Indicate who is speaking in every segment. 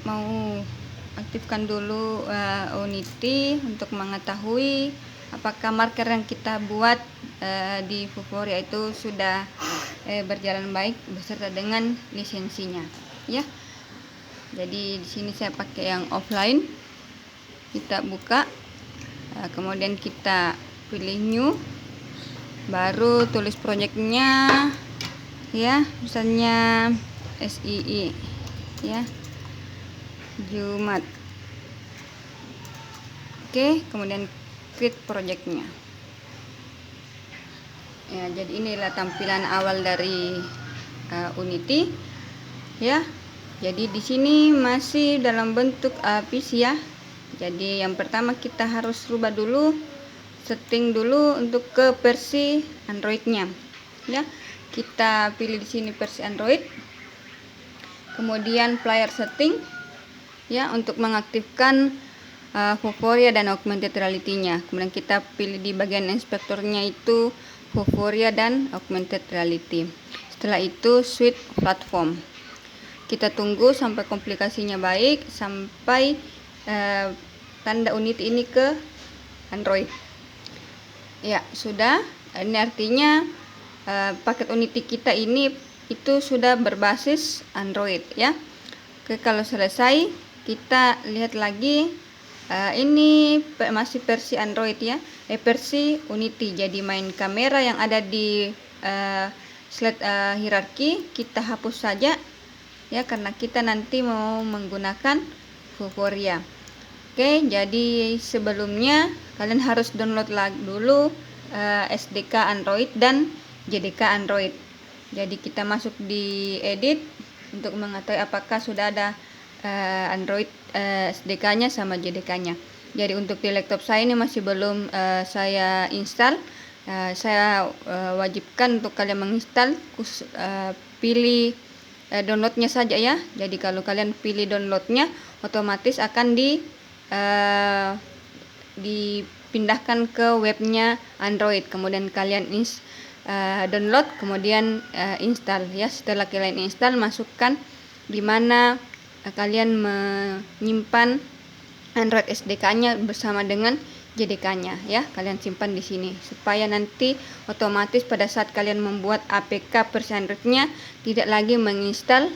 Speaker 1: mau aktifkan dulu Unity untuk mengetahui apakah marker yang kita buat di Vuforia itu sudah berjalan baik beserta dengan lisensinya, ya. Jadi di sini saya pakai yang offline. Kita buka, kemudian kita pilih new, baru tulis projectnya, ya, misalnya SII, ya, Jumat. Oke, kemudian create projectnya. Ya, jadi inilah tampilan awal dari Unity, ya. Jadi di sini masih dalam bentuk PC, ya. Jadi yang pertama kita harus rubah dulu, setting dulu untuk ke versi Android-nya, ya. Kita pilih di sini versi Android. Kemudian player setting, ya, untuk mengaktifkan Vuforia dan augmented reality-nya. Kemudian kita pilih di bagian inspektornya itu Vuforia dan augmented reality. Setelah itu switch platform. Kita tunggu sampai komplikasinya baik, sampai tanda Unity ini ke Android. Ya, sudah. Ini artinya paket Unity kita ini itu sudah berbasis Android, ya. Oke, kalau selesai kita lihat lagi, ini masih versi Android, ya, versi Unity. Jadi main kamera yang ada di slide hierarki kita hapus saja, ya, karena kita nanti mau menggunakan Vuforia. Oke, jadi sebelumnya kalian harus download dulu SDK Android dan JDK Android. Jadi kita masuk di edit untuk mengetahui apakah sudah ada Android SDK-nya sama JDK-nya. Jadi untuk di laptop saya ini masih belum saya install. Saya wajibkan untuk kalian menginstal, pilih downloadnya saja, ya. Jadi kalau kalian pilih downloadnya, otomatis akan dipindahkan ke webnya Android. Kemudian kalian download, kemudian install, ya. Setelah kalian install, masukkan di mana kalian menyimpan Android SDK-nya bersama dengan JDK-nya, ya. Kalian simpan di sini supaya nanti otomatis pada saat kalian membuat APK versi Android-nya tidak lagi menginstal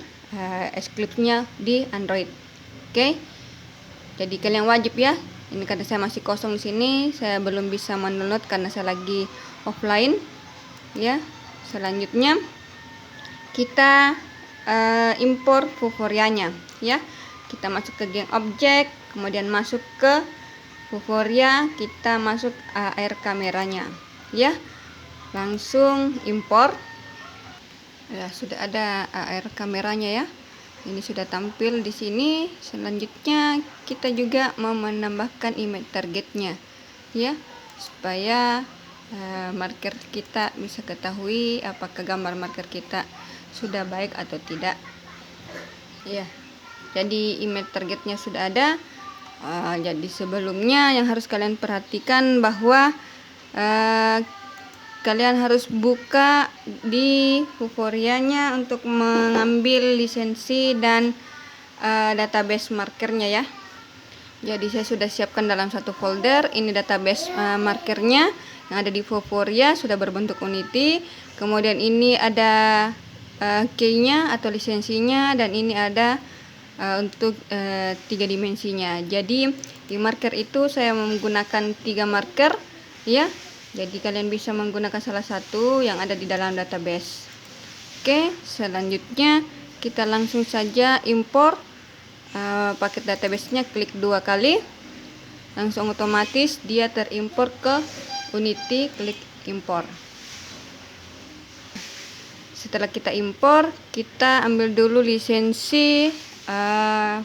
Speaker 1: Eclipse-nya di Android. Oke. Jadi kalian wajib, ya. Ini karena saya masih kosong di sini, saya belum bisa mendownload karena saya lagi offline, ya. Selanjutnya kita impor Vuforia-nya, ya. Kita masuk ke game object, kemudian masuk ke Vuforia, kita masuk air kameranya, ya. Langsung impor. Ya, sudah ada air kameranya, ya. Ini sudah tampil di sini. Selanjutnya kita juga mau menambahkan image targetnya, ya, supaya marker kita bisa ketahui apakah gambar marker kita sudah baik atau tidak, ya. Jadi image targetnya sudah ada. Jadi sebelumnya yang harus kalian perhatikan bahwa kalian harus buka di Vuforia-nya untuk mengambil lisensi dan database markernya, ya. Jadi saya sudah siapkan dalam satu folder. Ini database markernya yang ada di Vuforia, sudah berbentuk Unity. Kemudian ini ada key-nya atau lisensinya, dan ini ada untuk 3 dimensinya. Jadi di marker itu saya menggunakan 3 marker, ya. Jadi kalian bisa menggunakan salah satu yang ada di dalam database. Oke, selanjutnya kita langsung saja impor paket database-nya. Klik 2 kali, langsung otomatis dia terimpor ke Unity. Klik impor. Setelah kita impor, kita ambil dulu lisensi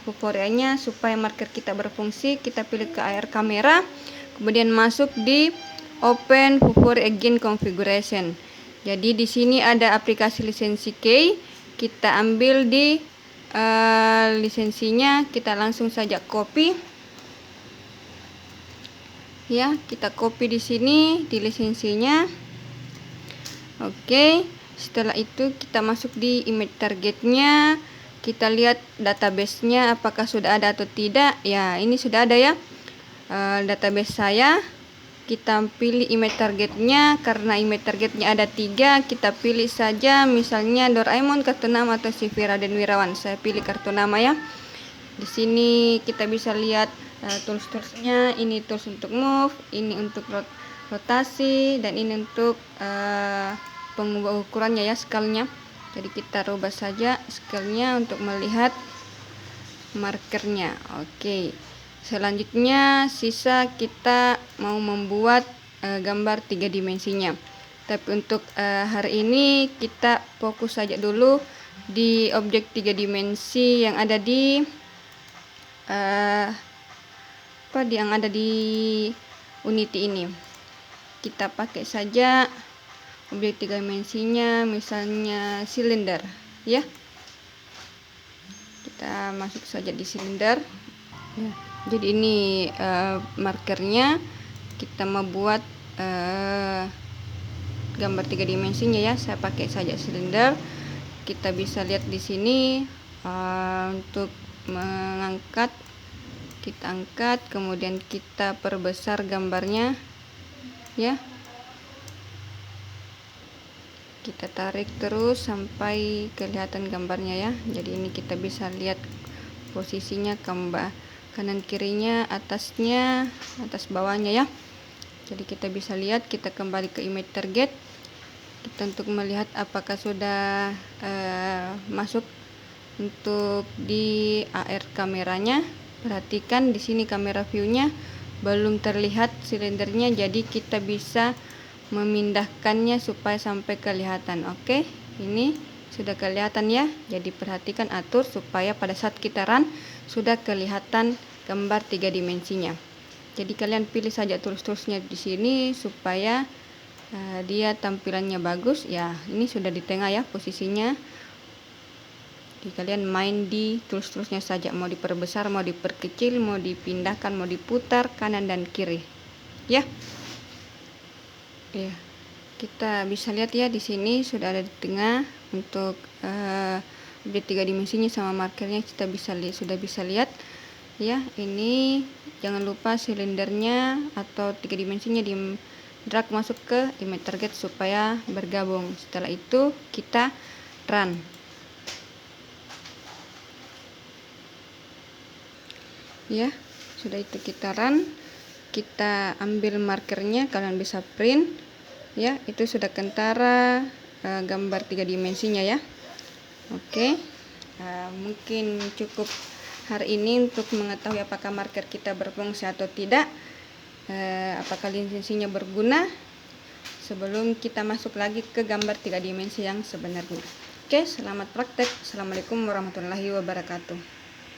Speaker 1: Vuforia-nya supaya marker kita berfungsi. Kita pilih ke air kamera, kemudian masuk di Open Vuforia Again Configuration. Jadi di sini ada aplikasi lisensi key. Kita ambil di lisensinya, kita langsung saja copy, ya. Kita copy di sini di lisensinya. Oke. Setelah itu kita masuk di image targetnya, kita lihat database-nya apakah sudah ada atau tidak. Ya, ini sudah ada ya. Database saya, kita pilih image targetnya. Karena image targetnya ada 3, kita pilih saja misalnya Doraemon, kartu nama, atau CV Raden Wirawan. Saya pilih kartu nama ya. Di sini kita bisa lihat tools-toolsnya. Ini tools untuk move, ini untuk rotasi, dan ini untuk pengubah ukurannya ya, scale-nya. Jadi kita rubah saja scale-nya untuk melihat markernya. Oke. Selanjutnya sisa kita mau membuat gambar 3 dimensinya. Tapi untuk hari ini kita fokus saja dulu di objek 3 dimensi yang ada di yang ada di Unity ini. Kita pakai saja objek 3 dimensinya, misalnya silinder ya. Kita masuk saja di silinder ya. Jadi ini markernya. Kita mau buat gambar 3 dimensinya ya. Saya pakai saja silinder. Kita bisa lihat di sini untuk mengangkat, kita angkat, kemudian kita perbesar gambarnya ya. Kita tarik terus sampai kelihatan gambarnya ya. Jadi ini kita bisa lihat posisinya, kanan kirinya, atasnya, atas bawahnya ya. Jadi kita bisa lihat, kita kembali ke image target. Kita untuk melihat apakah sudah masuk untuk di AR kameranya. Perhatikan di sini kamera view-nya belum terlihat silindernya, jadi kita bisa memindahkannya supaya sampai kelihatan. Oke, ini sudah kelihatan ya. Jadi perhatikan, atur supaya pada saat kita run sudah kelihatan gambar 3 dimensinya. Jadi kalian pilih saja tools-toolsnya di sini supaya dia tampilannya bagus ya. Ini sudah di tengah ya posisinya. Jadi kalian main di tools-toolsnya saja, mau diperbesar, mau diperkecil, mau dipindahkan, mau diputar kanan dan kiri ya. Ya, kita bisa lihat ya, di sini sudah ada di tengah untuk objek 3 dimensinya sama markernya. Kita sudah bisa lihat ya. Ini jangan lupa silindernya atau 3 dimensinya di drag masuk ke image target supaya bergabung. Setelah itu kita run ya. Sudah itu kita run, kita ambil markernya, kalian bisa print ya. Itu sudah kentara gambar 3 dimensinya ya. Oke, mungkin cukup hari ini untuk mengetahui apakah marker kita berfungsi atau tidak, apakah lisensinya berguna, sebelum kita masuk lagi ke gambar 3 dimensi yang sebenarnya. Oke, selamat praktek. Assalamualaikum warahmatullahi wabarakatuh.